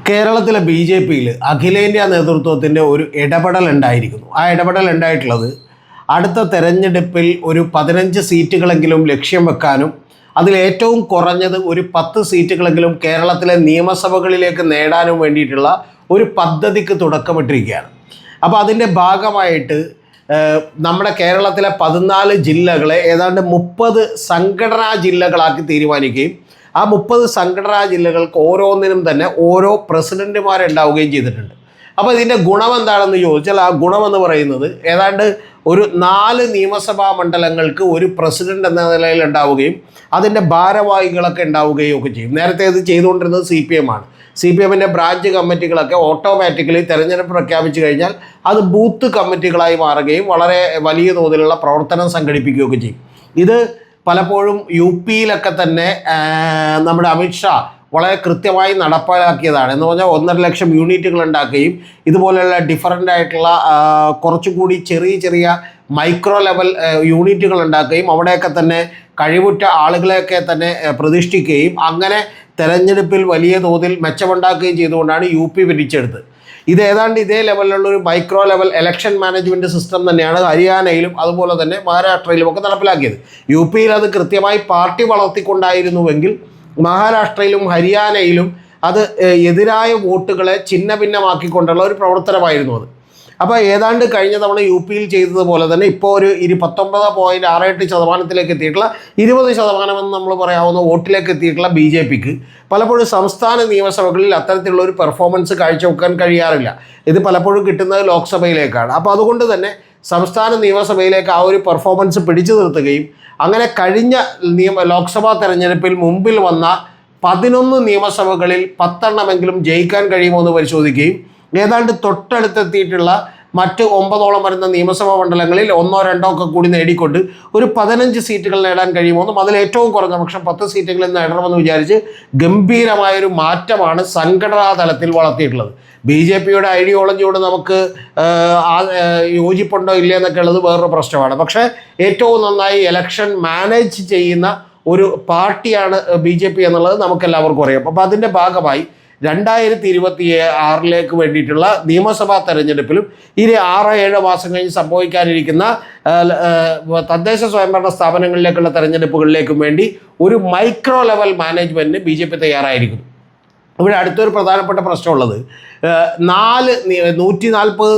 കേരളത്തിലെ BJPയിൽ അഖിലേന്ത്യാ നേതൃത്വത്തിൻ്റെ ഒരു ഇടപെടൽ ഉണ്ടായിരിക്കുന്നു. ആ ഇടപെടൽ ഉണ്ടായിട്ടുള്ളത് അടുത്ത തെരഞ്ഞെടുപ്പിൽ ഒരു 15 സീറ്റുകളെങ്കിലും ലക്ഷ്യം വെക്കാനും അതിലേറ്റവും കുറഞ്ഞത് ഒരു 10 സീറ്റുകളെങ്കിലും കേരളത്തിലെ നിയമസഭകളിലേക്ക് നേടാനും വേണ്ടിയിട്ടുള്ള ഒരു പദ്ധതിക്ക് തുടക്കമിട്ടിരിക്കുകയാണ്. അപ്പോൾ അതിൻ്റെ ഭാഗമായിട്ട് നമ്മുടെ കേരളത്തിലെ 14 ജില്ലകളെ ഏതാണ്ട് 30 സംഘടനാ ജില്ലകളാക്കി തീരുമാനിക്കുകയും ആ 30 സംഘടനാ ജില്ലകൾക്ക് ഓരോന്നിനും തന്നെ ഓരോ പ്രസിഡന്റുമാരുണ്ടാവുകയും ചെയ്തിട്ടുണ്ട്. അപ്പോൾ ഇതിൻ്റെ ഗുണം എന്താണെന്ന് ചോദിച്ചാൽ ആ ഗുണമെന്ന് പറയുന്നത് ഏതാണ്ട് ഒരു 4 നിയമസഭാ മണ്ഡലങ്ങൾക്ക് ഒരു പ്രസിഡന്റ് എന്ന നിലയിൽ ഉണ്ടാവുകയും അതിൻ്റെ ഭാരവാഹികളൊക്കെ ഉണ്ടാവുകയും ഒക്കെ ചെയ്യും. നേരത്തെ ഇത് ചെയ്തുകൊണ്ടിരുന്നത് CPM ആണ്. CPMൻ്റെ ബ്രാഞ്ച് കമ്മിറ്റികളൊക്കെ ഓട്ടോമാറ്റിക്കലി തെരഞ്ഞെടുപ്പ് പ്രഖ്യാപിച്ചു കഴിഞ്ഞാൽ അത് ബൂത്ത് കമ്മിറ്റികളായി മാറുകയും വളരെ വലിയ തോതിലുള്ള പ്രവർത്തനം സംഘടിപ്പിക്കുകയൊക്കെ ചെയ്യും. ഇത് പലപ്പോഴും UPയിലൊക്കെ തന്നെ നമ്മുടെ അമിത്ഷാ വളരെ കൃത്യമായി നടപ്പാക്കിയതാണ്. എന്ന് പറഞ്ഞാൽ 1.5 ലക്ഷം യൂണിറ്റുകൾ ഉണ്ടാക്കുകയും ഇതുപോലെയുള്ള ഡിഫറൻ്റ് ആയിട്ടുള്ള കുറച്ചുകൂടി ചെറിയ മൈക്രോ ലെവൽ യൂണിറ്റുകൾ ഉണ്ടാക്കുകയും അവിടെയൊക്കെ തന്നെ കഴിവുറ്റ ആളുകളെയൊക്കെ തന്നെ പ്രതിഷ്ഠിക്കുകയും അങ്ങനെ തെരഞ്ഞെടുപ്പിൽ വലിയ തോതിൽ മെച്ചമുണ്ടാക്കുകയും ചെയ്തുകൊണ്ടാണ് UP ഭരിച്ചെടുത്തത്. ഇത് ഏതാണ്ട് ഇതേ ലെവലിലുള്ള ഒരു micro level election management system തന്നെയാണ് ഹരിയാനയിലും അതുപോലെ തന്നെ മഹാരാഷ്ട്രയിലും ഒക്കെ നടപ്പിലാക്കിയത്. UPയിൽ അത് കൃത്യമായി പാർട്ടി വളർത്തിക്കൊണ്ടായിരുന്നുവെങ്കിൽ മഹാരാഷ്ട്രയിലും ഹരിയാനയിലും അത് എതിരായ വോട്ടുകളെ ഛിന്ന ഭിന്നമാക്കിക്കൊണ്ടുള്ള ഒരു പ്രവർത്തനമായിരുന്നു അത്. അപ്പോൾ ഏതാണ്ട് കഴിഞ്ഞ തവണ UPയിൽ ചെയ്തതുപോലെ തന്നെ ഇപ്പോൾ ഒരു 19.68% എത്തിയിട്ടുള്ള 20% എന്ന് നമ്മൾ പറയാവുന്ന വോട്ടിലേക്ക് എത്തിയിട്ടുള്ള BJPക്ക് പലപ്പോഴും സംസ്ഥാന നിയമസഭകളിൽ അത്തരത്തിലുള്ള ഒരു പെർഫോമൻസ് കാഴ്ചവെക്കാൻ കഴിയാറില്ല. ഇത് പലപ്പോഴും കിട്ടുന്നത് ലോക്സഭയിലേക്കാണ്. അപ്പോൾ അതുകൊണ്ട് തന്നെ സംസ്ഥാന നിയമസഭയിലേക്ക് ആ ഒരു പെർഫോമൻസ് പിടിച്ചു നിർത്തുകയും അങ്ങനെ കഴിഞ്ഞ ലോക്സഭാ തെരഞ്ഞെടുപ്പിൽ മുമ്പിൽ വന്ന 11 നിയമസഭകളിൽ 10 എണ്ണമെങ്കിലും ജയിക്കാൻ കഴിയുമോ എന്ന് പരിശോധിക്കുകയും ഏതാണ്ട് തൊട്ടടുത്തെത്തിയിട്ടുള്ള മറ്റ് 9ഓളം വരുന്ന നിയമസഭാ മണ്ഡലങ്ങളിൽ 1 or 2 ഒക്കെ കൂടി നേടിക്കൊണ്ട് ഒരു 15 സീറ്റുകൾ നേടാൻ കഴിയുമെന്നും അതിൽ ഏറ്റവും കുറഞ്ഞ പക്ഷം 10 സീറ്റുകളിൽ നേടണമെന്ന് വിചാരിച്ച് ഗംഭീരമായൊരു മാറ്റമാണ് സംഘടനാ തലത്തിൽ വളർത്തിയിട്ടുള്ളത്. BJPയുടെ ഐഡിയോളജിയോട് നമുക്ക് യോജിപ്പുണ്ടോ ഇല്ല എന്നൊക്കെ ഉള്ളത് വേറൊരു പ്രശ്നമാണ്. പക്ഷേ ഏറ്റവും നന്നായി ഇലക്ഷൻ മാനേജ് ചെയ്യുന്ന ഒരു പാർട്ടിയാണ് BJP എന്നുള്ളത് നമുക്കെല്ലാവർക്കും അറിയാം. അപ്പോൾ അതിൻ്റെ ഭാഗമായി 2026 വേണ്ടിയിട്ടുള്ള നിയമസഭാ തെരഞ്ഞെടുപ്പിലും ഇനി 6-7 മാസം കഴിഞ്ഞ് സംഭവിക്കാനിരിക്കുന്ന തദ്ദേശ സ്വയംഭരണ സ്ഥാപനങ്ങളിലേക്കുള്ള തെരഞ്ഞെടുപ്പുകളിലേക്കും വേണ്ടി ഒരു മൈക്രോ ലെവൽ മാനേജ്മെൻറ്റിന് BJP തയ്യാറായിരിക്കുന്നു. ഇവിടെ അടുത്തൊരു പ്രധാനപ്പെട്ട പ്രശ്നമുള്ളത് 140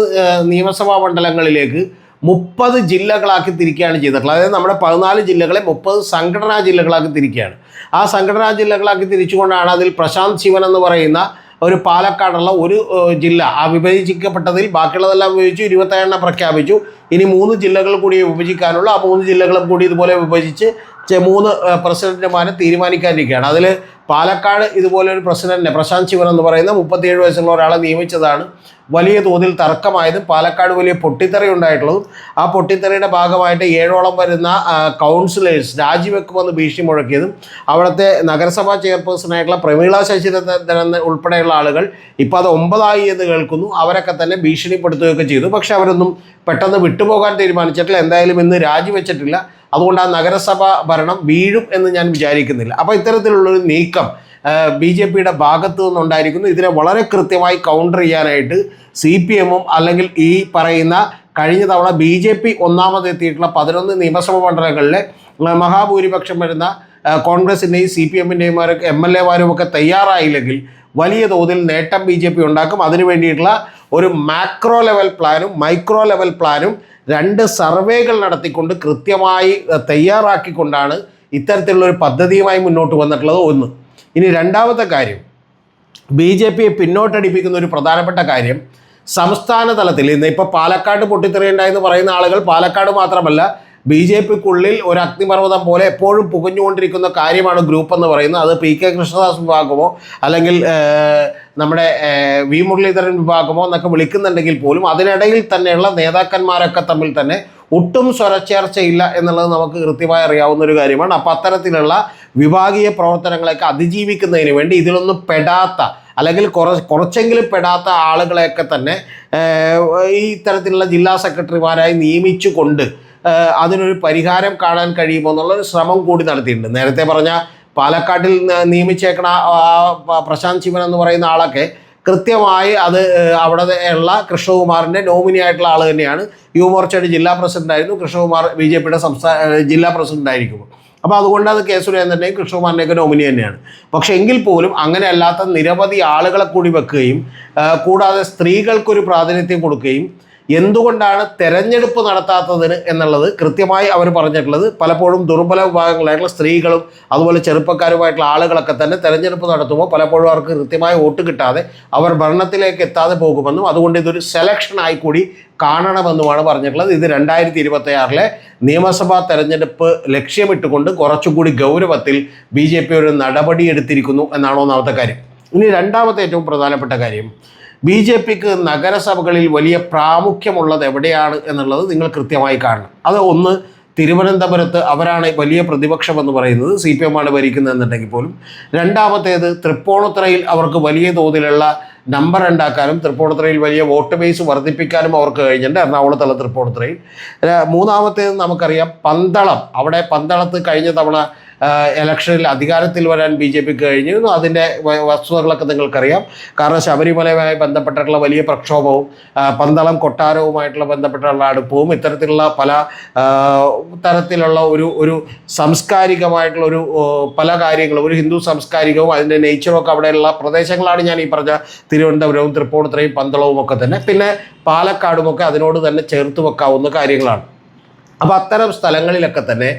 നിയമസഭാ മണ്ഡലങ്ങളിലേക്ക് 30 ജില്ലകളാക്കി തിരിക്കുകയാണ് ചെയ്തിട്ടുള്ളത്. അതായത് നമ്മുടെ 14 ജില്ലകളെ 30 സംഘടനാ ജില്ലകളാക്കി തിരിക്കുകയാണ്. ആ സംഘടനാ ജില്ലകളാക്കി തിരിച്ചുകൊണ്ടാണ് അതിൽ പ്രശാന്ത് ശിവൻ എന്ന് പറയുന്ന ഒരു പാലക്കാടുള്ള ഒരു ജില്ല ആ വിഭജിക്കപ്പെട്ടതിൽ ബാക്കിയുള്ളതെല്ലാം വിഭജിച്ചു 27 പ്രഖ്യാപിച്ചു. ഇനി 3 ജില്ലകൾ കൂടി വിഭജിക്കാനുള്ള ആ 3 ജില്ലകളും കൂടി ഇതുപോലെ വിഭജിച്ച് 3 പ്രസിഡന്റുമാരെ തീരുമാനിക്കാനിരിക്കുകയാണ്. അതിൽ പാലക്കാട് ഇതുപോലെ ഒരു പ്രസിഡന്റിനെ പ്രശാന്ത് ശിവൻ എന്ന് പറയുന്ന 37 വയസ്സുള്ള ഒരാളെ നിയമിച്ചതാണ് വലിയ തോതിൽ തർക്കമായതും പാലക്കാട് വലിയ പൊട്ടിത്തെറി ഉണ്ടായിട്ടുള്ളതും. ആ പൊട്ടിത്തെറിയുടെ ഭാഗമായിട്ട് 7ഓളം വരുന്ന കൗൺസിലേഴ്സ് രാജിവെക്കുമെന്ന് ഭീഷണി മുഴക്കിയതും അവിടുത്തെ നഗരസഭാ ചെയർപേഴ്സണായിട്ടുള്ള പ്രമീള ശശിധരൻ ഉൾപ്പെടെയുള്ള ആളുകൾ ഇപ്പോൾ അത് 9 എന്ന് കേൾക്കുന്നു. അവരൊക്കെ തന്നെ ഭീഷണിപ്പെടുത്തുകയൊക്കെ ചെയ്തു. പക്ഷെ അവരൊന്നും പെട്ടെന്ന് വിട്ടുപോകാൻ തീരുമാനിച്ചിട്ടില്ല. എന്തായാലും ഇന്ന് രാജിവെച്ചിട്ടില്ല. അതുകൊണ്ട് ആ നഗരസഭ ഭരണം വീഴും എന്ന് ഞാൻ വിചാരിക്കുന്നില്ല. അപ്പോൾ ഇത്തരത്തിലുള്ളൊരു നീക്കം BJPയുടെ ഭാഗത്തു നിന്നുണ്ടായിരിക്കുന്നു. ഇതിനെ വളരെ കൃത്യമായി കൗണ്ടർ ചെയ്യാനായിട്ട് CPMഉം അല്ലെങ്കിൽ ഈ പറയുന്ന കഴിഞ്ഞ തവണ BJP ഒന്നാമതെത്തിയിട്ടുള്ള 11 നിയമസഭാ മണ്ഡലങ്ങളിലെ മഹാഭൂരിപക്ഷം വരുന്ന കോൺഗ്രസിൻ്റെയും CPMൻ്റെയും MLAമാരും ഒക്കെ തയ്യാറായില്ലെങ്കിൽ വലിയ തോതിൽ നേട്ടം BJP ഉണ്ടാക്കും. അതിനു വേണ്ടിയിട്ടുള്ള ഒരു മാക്രോ ലെവൽ പ്ലാനും മൈക്രോ ലെവൽ പ്ലാനും 2 സർവേകൾ നടത്തിക്കൊണ്ട് കൃത്യമായി തയ്യാറാക്കിക്കൊണ്ടാണ് ഇത്തരത്തിലുള്ളൊരു പദ്ധതിയുമായി മുന്നോട്ട് വന്നിട്ടുള്ളത്. ഒന്ന്. ഇനി രണ്ടാമത്തെ കാര്യം, BJPയെ പിന്നോട്ടടിപ്പിക്കുന്ന ഒരു പ്രധാനപ്പെട്ട കാര്യം സംസ്ഥാന തലത്തിൽ ഇന്ന് ഇപ്പോൾ പാലക്കാട് പൊട്ടിത്തെറിയുണ്ടായെന്ന് പറയുന്ന ആളുകൾ പാലക്കാട് മാത്രമല്ല BJPക്കുള്ളിൽ ഒരു അഗ്നിപർവ്വതം പോലെ എപ്പോഴും പുകഞ്ഞുകൊണ്ടിരിക്കുന്ന കാര്യമാണ് ഗ്രൂപ്പ് എന്ന് പറയുന്നത്. അത് PK കൃഷ്ണദാസ് വിഭാഗമോ അല്ലെങ്കിൽ നമ്മുടെ V മുരളീധരൻ വിഭാഗമോ എന്നൊക്കെ വിളിക്കുന്നുണ്ടെങ്കിൽ പോലും അതിനിടയിൽ തന്നെയുള്ള നേതാക്കന്മാരൊക്കെ തമ്മിൽ തന്നെ ഒട്ടും സ്വരച്ചേർച്ചയില്ല എന്നുള്ളത് നമുക്ക് കൃത്യമായി അറിയാവുന്ന ഒരു കാര്യമാണ്. അപ്പോൾ അത്തരത്തിലുള്ള വിഭാഗീയ പ്രവർത്തനങ്ങളെയൊക്കെ അതിജീവിക്കുന്നതിന് വേണ്ടി ഇതിലൊന്നും പെടാത്ത അല്ലെങ്കിൽ കുറച്ചെങ്കിലും പെടാത്ത ആളുകളെയൊക്കെ തന്നെ ഈ ഇത്തരത്തിലുള്ള ജില്ലാ സെക്രട്ടറിമാരായി നിയമിച്ചുകൊണ്ട് അതിനൊരു പരിഹാരം കാണാൻ കഴിയുമോ എന്നുള്ളൊരു ശ്രമം കൂടി നടത്തിയിട്ടുണ്ട്. നേരത്തെ പറഞ്ഞ പാലക്കാട്ടിൽ നിയമിച്ചേക്കണ പ്രശാന്ത് ശിവൻ എന്ന് പറയുന്ന ആളൊക്കെ കൃത്യമായി അത് അവിടെ ഉള്ള കൃഷ്ണകുമാറിൻ്റെ നോമിനി ആയിട്ടുള്ള ആൾ തന്നെയാണ്. യുവമോർച്ചയുടെ ജില്ലാ പ്രസിഡൻ്റായിരുന്നു കൃഷ്ണകുമാർ, ബി.ജെ.പിയുടെ ജില്ലാ പ്രസിഡൻ്റായിരിക്കും. അപ്പോൾ അതുകൊണ്ട് അത് കെ സുരേന്ദ്രൻ്റെയും കൃഷ്ണകുമാറിൻ്റെയൊക്കെ നോമിനി തന്നെയാണ്. പക്ഷേ എങ്കിൽ പോലും അങ്ങനെ അല്ലാത്ത നിരവധി ആളുകളെ കൂടി വെക്കുകയും കൂടാതെ സ്ത്രീകൾക്കൊരു പ്രാതിനിധ്യം കൊടുക്കുകയും എന്തുകൊണ്ടാണ് തെരഞ്ഞെടുപ്പ് നടത്താത്തതിന് എന്നുള്ളത് കൃത്യമായി അവർ പറഞ്ഞിട്ടുള്ളത്, പലപ്പോഴും ദുർബല വിഭാഗങ്ങളായിട്ടുള്ള സ്ത്രീകളും അതുപോലെ ചെറുപ്പക്കാരുമായിട്ടുള്ള ആളുകളൊക്കെ തന്നെ തെരഞ്ഞെടുപ്പ് നടത്തുമ്പോൾ പലപ്പോഴും അവർക്ക് കൃത്യമായ വോട്ട് കിട്ടാതെ അവർ ഭരണത്തിലേക്ക് എത്താതെ പോകുമെന്നും അതുകൊണ്ട് ഇതൊരു സെലക്ഷനായി കൂടി കാണണമെന്നുമാണ് പറഞ്ഞിട്ടുള്ളത്. ഇത് 2026 നിയമസഭാ തെരഞ്ഞെടുപ്പ് ലക്ഷ്യമിട്ടുകൊണ്ട് കുറച്ചുകൂടി ഗൗരവത്തിൽ BJP ഒരു നടപടി എടുത്തിരിക്കുന്നു എന്നാണ് ഒന്നാമത്തെ കാര്യം. ഇനി രണ്ടാമത്തെ ഏറ്റവും പ്രധാനപ്പെട്ട കാര്യം, BJPക്ക് നഗരസഭകളിൽ വലിയ പ്രാമുഖ്യമുള്ളത് എവിടെയാണ് എന്നുള്ളത് നിങ്ങൾ കൃത്യമായി കാണണം. അത് ഒന്ന്, തിരുവനന്തപുരത്ത് അവരാണ് വലിയ പ്രതിപക്ഷം എന്ന് പറയുന്നത്, CPM ആണ് ഭരിക്കുന്നതെന്നുണ്ടെങ്കിൽ പോലും. രണ്ടാമത്തേത്, തൃപ്പൂണിത്തുറയിൽ അവർക്ക് വലിയ തോതിലുള്ള നമ്പർ ഉണ്ടാക്കാനും തൃപ്പൂണിത്തുറയിൽ വലിയ വോട്ട് ബേസ് വർദ്ധിപ്പിക്കാനും അവർക്ക് കഴിഞ്ഞിട്ടുണ്ട്, എറണാകുളത്തുള്ള തൃപ്പൂണിത്തുറയിൽ. മൂന്നാമത്തേത് നമുക്കറിയാം പന്തളം, അവിടെ പന്തളത്ത് കഴിഞ്ഞ തവണ ഇലക്ഷനിൽ അധികാരത്തിൽ വരാൻ BJPക്ക് കഴിഞ്ഞിരുന്നു. അതിൻ്റെ വസ്തുതകളൊക്കെ നിങ്ങൾക്കറിയാം. കാരണം ശബരിമലയുമായി ബന്ധപ്പെട്ടിട്ടുള്ള വലിയ പ്രക്ഷോഭവും പന്തളം കൊട്ടാരവുമായിട്ടുള്ള ബന്ധപ്പെട്ടുള്ള അടുപ്പവും ഇത്തരത്തിലുള്ള പല തരത്തിലുള്ള ഒരു സാംസ്കാരികമായിട്ടുള്ള പല കാര്യങ്ങളും, ഒരു ഹിന്ദു സാംസ്കാരികവും അതിൻ്റെ നേച്ചറും ഒക്കെ അവിടെയുള്ള പ്രദേശങ്ങളാണ് ഞാൻ ഈ പറഞ്ഞ തിരുവനന്തപുരവും തൃപ്പൂണിത്തുറയും പന്തളവും ഒക്കെ തന്നെ. പിന്നെ പാലക്കാടുമൊക്കെ അതിനോട് തന്നെ ചേർത്ത് വെക്കാവുന്ന കാര്യങ്ങളാണ്. അപ്പോൾ അത്തരം സ്ഥലങ്ങളിലൊക്കെ തന്നെ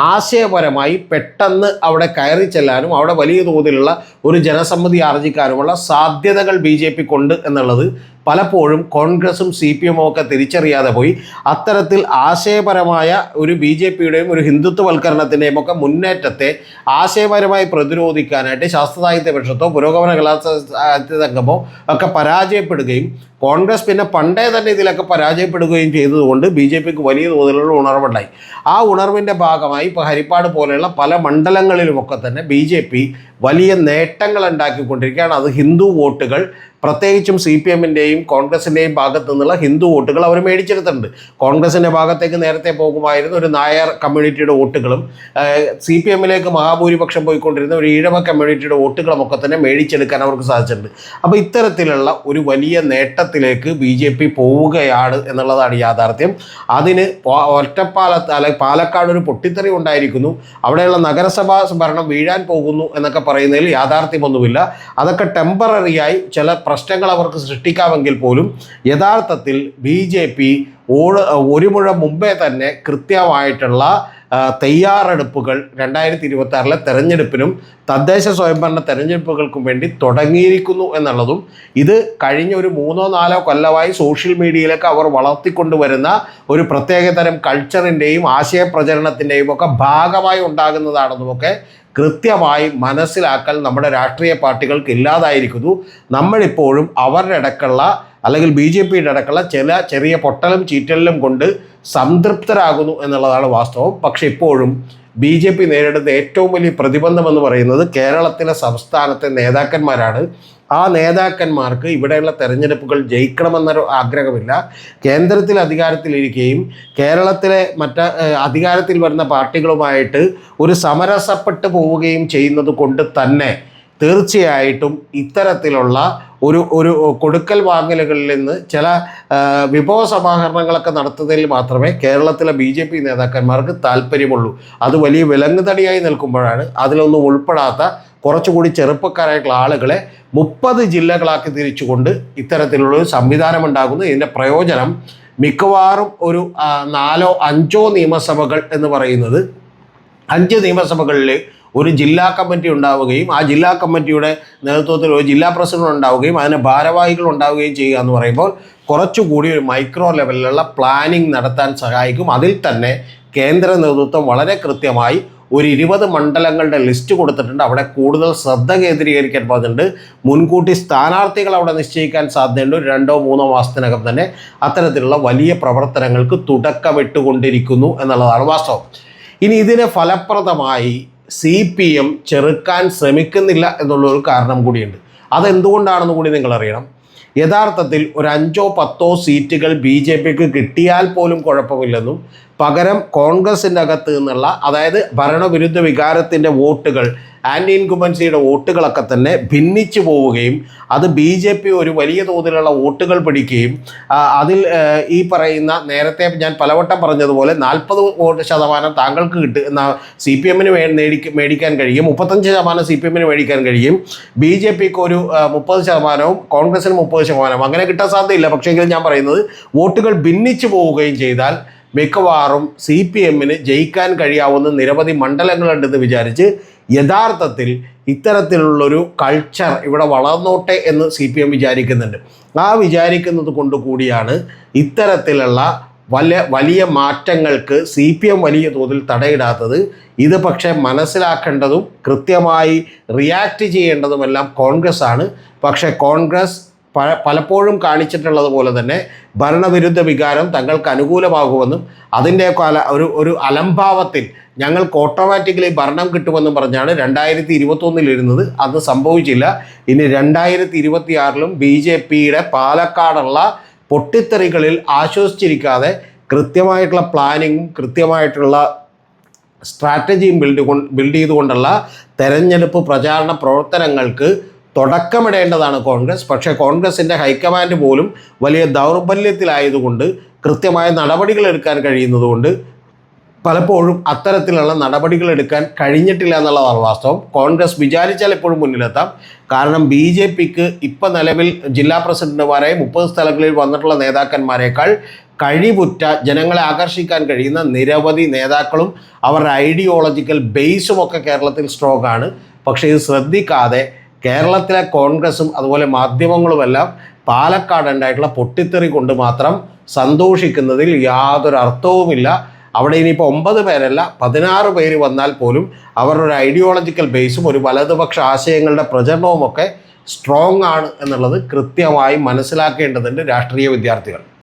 ആശയപരമായി പെട്ടെന്ന് അവിടെ കയറി ചെല്ലാനും അവിടെ വലിയ തോതിലുള്ള ഒരു ജനസമ്മതി ആർജിക്കാനുമുള്ള സാധ്യതകൾ BJPക്കുണ്ട് എന്നുള്ളത് പലപ്പോഴും കോൺഗ്രസും CPM ഒക്കെ തിരിച്ചറിയാതെ പോയി. അത്തരത്തിൽ ആശയപരമായ ഒരു BJPയുടെയും ഒരു ഹിന്ദുത്വവൽക്കരണത്തിൻ്റെയും ഒക്കെ മുന്നേറ്റത്തെ ആശയപരമായി പ്രതിരോധിക്കാനായിട്ട് ശാസ്ത്ര സാഹിത്യ പരിഷത്തോ പുരോഗമന കലാസാഹിത്യ സംഗമോ ഒക്കെ പരാജയപ്പെടുകയും കോൺഗ്രസ് പിന്നെ പണ്ടേ തന്നെ ഇതിലൊക്കെ പരാജയപ്പെടുകയും ചെയ്തതുകൊണ്ട് BJPക്ക് വലിയ തോതിലുള്ള ഉണർവുണ്ടായി. ആ ഉണർവിൻ്റെ ഭാഗമായി ഇപ്പോൾ ഹരിപ്പാട് പോലെയുള്ള പല മണ്ഡലങ്ങളിലുമൊക്കെ തന്നെ BJP വലിയ നേട്ടങ്ങൾ ഉണ്ടാക്കിക്കൊണ്ടിരിക്കുകയാണ്. അത് ഹിന്ദു വോട്ടുകൾ, പ്രത്യേകിച്ചും CPMൻ്റെയും കോൺഗ്രസിൻ്റെയും ഭാഗത്തു നിന്നുള്ള ഹിന്ദു വോട്ടുകൾ അവർ മേടിച്ചെടുത്തിട്ടുണ്ട്. കോൺഗ്രസിൻ്റെ ഭാഗത്തേക്ക് നേരത്തെ പോകുമായിരുന്ന ഒരു നായർ കമ്മ്യൂണിറ്റിയുടെ വോട്ടുകളും CPMലേക്ക് മഹാഭൂരിപക്ഷം പോയിക്കൊണ്ടിരുന്ന ഒരു ഈഴവ കമ്മ്യൂണിറ്റിയുടെ വോട്ടുകളും ഒക്കെ തന്നെ മേടിച്ചെടുക്കാൻ അവർക്ക് സാധിച്ചിട്ടുണ്ട്. അപ്പോൾ ഇത്തരത്തിലുള്ള ഒരു വലിയ നേട്ടത്തിലേക്ക് BJP പോവുകയാണ് എന്നുള്ളതാണ് യാഥാർത്ഥ്യം. അതിന് ഒറ്റപ്പാലത്ത് അല്ലെങ്കിൽ പാലക്കാട് ഒരു പൊട്ടിത്തെറി ഉണ്ടായിരിക്കുന്നു, അവിടെയുള്ള നഗരസഭാ ഭരണം വീഴാൻ പോകുന്നു എന്നൊക്കെ പറയുന്നതിൽ യാഥാർത്ഥ്യമൊന്നുമില്ല. അതൊക്കെ ടെമ്പററിയായി ചില പ്രശ്നങ്ങൾ അവർക്ക് സൃഷ്ടിക്കാമെങ്കിൽ പോലും യഥാർത്ഥത്തിൽ BJP ഒരു മുഴ മുമ്പേ തന്നെ കൃത്യമായിട്ടുള്ള തയ്യാറെടുപ്പുകൾ 2026 തെരഞ്ഞെടുപ്പിനും തദ്ദേശ സ്വയംഭരണ തെരഞ്ഞെടുപ്പുകൾക്കും വേണ്ടി തുടങ്ങിയിരിക്കുന്നു എന്നുള്ളതും ഇത് കഴിഞ്ഞ ഒരു 3-4 കൊല്ലമായി സോഷ്യൽ മീഡിയയിലേക്ക് അവർ വളർത്തിക്കൊണ്ടുവരുന്ന ഒരു പ്രത്യേകതരം കൾച്ചറിൻ്റെയും ആശയപ്രചരണത്തിൻ്റെയും ഒക്കെ ഭാഗമായി ഉണ്ടാകുന്നതാണെന്നുമൊക്കെ കൃത്യമായി മനസ്സിലാക്കൽ നമ്മുടെ രാഷ്ട്രീയ പാർട്ടികൾക്ക് ഇല്ലാതായിരിക്കുന്നു. നമ്മളിപ്പോഴും അവരുടെ ഇടക്കുള്ള അല്ലെങ്കിൽ BJPയുടെ അടക്കമുള്ള ചെറിയ പൊട്ടലും ചീറ്റലിലും കൊണ്ട് സംതൃപ്തരാകുന്നു എന്നുള്ളതാണ് വാസ്തവം. പക്ഷെ ഇപ്പോഴും BJP നേരിടുന്ന ഏറ്റവും വലിയ പ്രതിബന്ധമെന്ന് പറയുന്നത് കേരളത്തിലെ സംസ്ഥാനത്തെ നേതാക്കന്മാരാണ്. ആ നേതാക്കന്മാർക്ക് ഇവിടെയുള്ള തെരഞ്ഞെടുപ്പുകൾ ജയിക്കണമെന്നൊരു ആഗ്രഹമില്ല. കേന്ദ്രത്തിൽ അധികാരത്തിലിരിക്കുകയും കേരളത്തിലെ അധികാരത്തിൽ വരുന്ന പാർട്ടികളുമായിട്ട് ഒരു സമരസപ്പെട്ട് പോവുകയും ചെയ്യുന്നത് കൊണ്ട് തന്നെ തീർച്ചയായിട്ടും ഇത്തരത്തിലുള്ള ഒരു കൊടുക്കൽ വാങ്ങലുകളിൽ നിന്ന് ചില വിഭവ സമാഹരണങ്ങളൊക്കെ നടത്തുന്നതിൽ മാത്രമേ കേരളത്തിലെ BJP നേതാക്കന്മാർക്ക് താല്പര്യമുള്ളൂ. അത് വലിയ വിലങ്ങുതടിയായി നിൽക്കുമ്പോഴാണ് അതിലൊന്നും ഉൾപ്പെടാത്ത കുറച്ചുകൂടി ചെറുപ്പക്കാരായിട്ടുള്ള ആളുകളെ 30 ജില്ലകളാക്കി തിരിച്ചുകൊണ്ട് ഇത്തരത്തിലുള്ളൊരു സംവിധാനം ഉണ്ടാകുന്നു. ഇതിൻ്റെ പ്രയോജനം മിക്കവാറും ഒരു 4-5 നിയമസഭകൾ എന്ന് പറയുന്നത് 5 നിയമസഭകളിൽ ഒരു ജില്ലാ കമ്മിറ്റി ഉണ്ടാവുകയും ആ ജില്ലാ കമ്മിറ്റിയുടെ നേതൃത്വത്തിൽ ഒരു ജില്ലാ പ്രസിഡന്റ് ഉണ്ടാവുകയും അതിന് ഭാരവാഹികൾ ഉണ്ടാവുകയും ചെയ്യുക എന്ന് പറയുമ്പോൾ കുറച്ചുകൂടി ഒരു മൈക്രോ ലെവലിലുള്ള പ്ലാനിങ് നടത്താൻ സഹായിക്കും. അതിൽ തന്നെ കേന്ദ്ര നേതൃത്വം വളരെ കൃത്യമായി ഒരു 20 മണ്ഡലങ്ങളുടെ ലിസ്റ്റ് കൊടുത്തിട്ടുണ്ട്. അവിടെ കൂടുതൽ ശ്രദ്ധ കേന്ദ്രീകരിക്കാൻ പറഞ്ഞിട്ടുണ്ട്. മുൻകൂട്ടി സ്ഥാനാർത്ഥികൾ അവിടെ നിശ്ചയിക്കാൻ സാധ്യതയുണ്ട്. 2-3 മാസത്തിനകം തന്നെ അത്തരത്തിലുള്ള വലിയ പ്രവർത്തനങ്ങൾക്ക് തുടക്കമിട്ടുകൊണ്ടിരിക്കുന്നു എന്നുള്ളതാണ് വാസ്തവം. ഇനി ഇതിനെ ഫലപ്രദമായി CPM ചെറുക്കാൻ ശ്രമിക്കുന്നില്ല എന്നുള്ളൊരു കാരണം കൂടിയുണ്ട്. അതെന്തുകൊണ്ടാണെന്ന് കൂടി നിങ്ങളറിയണം. യഥാർത്ഥത്തിൽ ഒരു 5-10 സീറ്റുകൾ BJPക്ക് കിട്ടിയാൽ പോലും കുഴപ്പമില്ലെന്നും പകരം കോൺഗ്രസിൻ്റെ അകത്ത് നിന്നുള്ള, അതായത് ഭരണവിരുദ്ധ വികാരത്തിൻ്റെ വോട്ടുകൾ, ആൻറ്റി ഇൻകുംബൻസിയുടെ വോട്ടുകളൊക്കെ തന്നെ ഭിന്നിച്ചു പോവുകയും അത് BJP ഒരു വലിയ തോതിലുള്ള വോട്ടുകൾ പിടിക്കുകയും അതിൽ ഈ പറയുന്ന നേരത്തെ ഞാൻ പലവട്ടം പറഞ്ഞതുപോലെ 40% താങ്കൾക്ക് CPM മേടിക്കാൻ കഴിയും, 35% CPM മേടിക്കാൻ കഴിയും, BJPക്ക് ഒരു 30%, കോൺഗ്രസിന് 30%, അങ്ങനെ കിട്ടാൻ സാധ്യതയില്ല. പക്ഷേങ്കിലും ഞാൻ പറയുന്നത് വോട്ടുകൾ ഭിന്നിച്ചു പോവുകയും ചെയ്താൽ മിക്കവാറും CPMന് ജയിക്കാൻ കഴിയാവുന്ന നിരവധി മണ്ഡലങ്ങളുണ്ടെന്ന് വിചാരിച്ച് യഥാർത്ഥത്തിൽ ഇത്തരത്തിലുള്ളൊരു കൾച്ചർ ഇവിടെ വളർന്നോട്ടെ എന്ന് CPM വിചാരിക്കുന്നുണ്ട്. ആ വിചാരിക്കുന്നത് കൊണ്ട് കൂടിയാണ് ഇത്തരത്തിലുള്ള വലിയ മാറ്റങ്ങൾക്ക് CPM വലിയ തോതിൽ തടയിടാത്തത്. ഇത് പക്ഷേ മനസ്സിലാക്കേണ്ടതും കൃത്യമായി റിയാക്ട് ചെയ്യേണ്ടതുമെല്ലാം കോൺഗ്രസ് ആണ്. പക്ഷേ കോൺഗ്രസ് പലപ്പോഴും കാണിച്ചിട്ടുള്ളത് പോലെ തന്നെ ഭരണവിരുദ്ധ വികാരം തങ്ങൾക്ക് അനുകൂലമാകുമെന്നും അതിൻ്റെ ഒരു അലംഭാവത്തിൽ ഞങ്ങൾക്ക് ഓട്ടോമാറ്റിക്കലി ഭരണം കിട്ടുമെന്നും പറഞ്ഞാണ് 2021 ഇരുന്നത്. അത് സംഭവിച്ചില്ല. ഇനി 2026 BJPയുടെ പാലക്കാടുള്ള പൊട്ടിത്തെറികളിൽ ആശ്വസിച്ചിരിക്കാതെ കൃത്യമായിട്ടുള്ള പ്ലാനിങ്ങും കൃത്യമായിട്ടുള്ള സ്ട്രാറ്റജിയും ബിൽഡ് ചെയ്തുകൊണ്ടുള്ള തെരഞ്ഞെടുപ്പ് പ്രചാരണ പ്രവർത്തനങ്ങൾക്ക് തുടക്കമിടേണ്ടതാണ് കോൺഗ്രസ്. പക്ഷേ കോൺഗ്രസിൻ്റെ ഹൈക്കമാൻഡ് പോലും വലിയ ദൗർബല്യത്തിലായതുകൊണ്ട് കൃത്യമായ നടപടികൾ എടുക്കാൻ കഴിയുന്നതുകൊണ്ട് പലപ്പോഴും അത്തരത്തിലുള്ള നടപടികൾ എടുക്കാൻ കഴിഞ്ഞിട്ടില്ല എന്നുള്ളതാണ് വാസ്തവം. കോൺഗ്രസ് വിചാരിച്ചാൽ എപ്പോഴും മുന്നിലെത്താം. കാരണം BJPക്ക് ഇപ്പം നിലവിൽ ജില്ലാ പ്രസിഡന്റുമാരായി 30 സ്ഥലങ്ങളിൽ വന്നിട്ടുള്ള നേതാക്കന്മാരെക്കാൾ കഴിവുറ്റ, ജനങ്ങളെ ആകർഷിക്കാൻ കഴിയുന്ന നിരവധി നേതാക്കളും അവരുടെ ഐഡിയോളജിക്കൽ ബേസുമൊക്കെ കേരളത്തിൽ സ്ട്രോങ് ആണ്. പക്ഷേ ഇത് ശ്രദ്ധിക്കാതെ കേരളത്തിലെ കോൺഗ്രസും അതുപോലെ മാധ്യമങ്ങളുമെല്ലാം പാലക്കാട് ഉണ്ടായിട്ടുള്ള പൊട്ടിത്തെറി കൊണ്ട് മാത്രം സന്തോഷിക്കുന്നതിൽ യാതൊരു അർത്ഥവുമില്ല. അവിടെ ഇനിയിപ്പോൾ 9 പേരല്ല 16 പേര് വന്നാൽ പോലും അവരുടെ ഒരു ഐഡിയോളജിക്കൽ ബേസും ഒരു വലതുപക്ഷ ആശയങ്ങളുടെ പ്രചരണവുമൊക്കെ സ്ട്രോങ് ആണ് എന്നുള്ളത് കൃത്യമായി മനസ്സിലാക്കേണ്ടതുണ്ട് രാഷ്ട്രീയ വിദ്യാർത്ഥികൾ.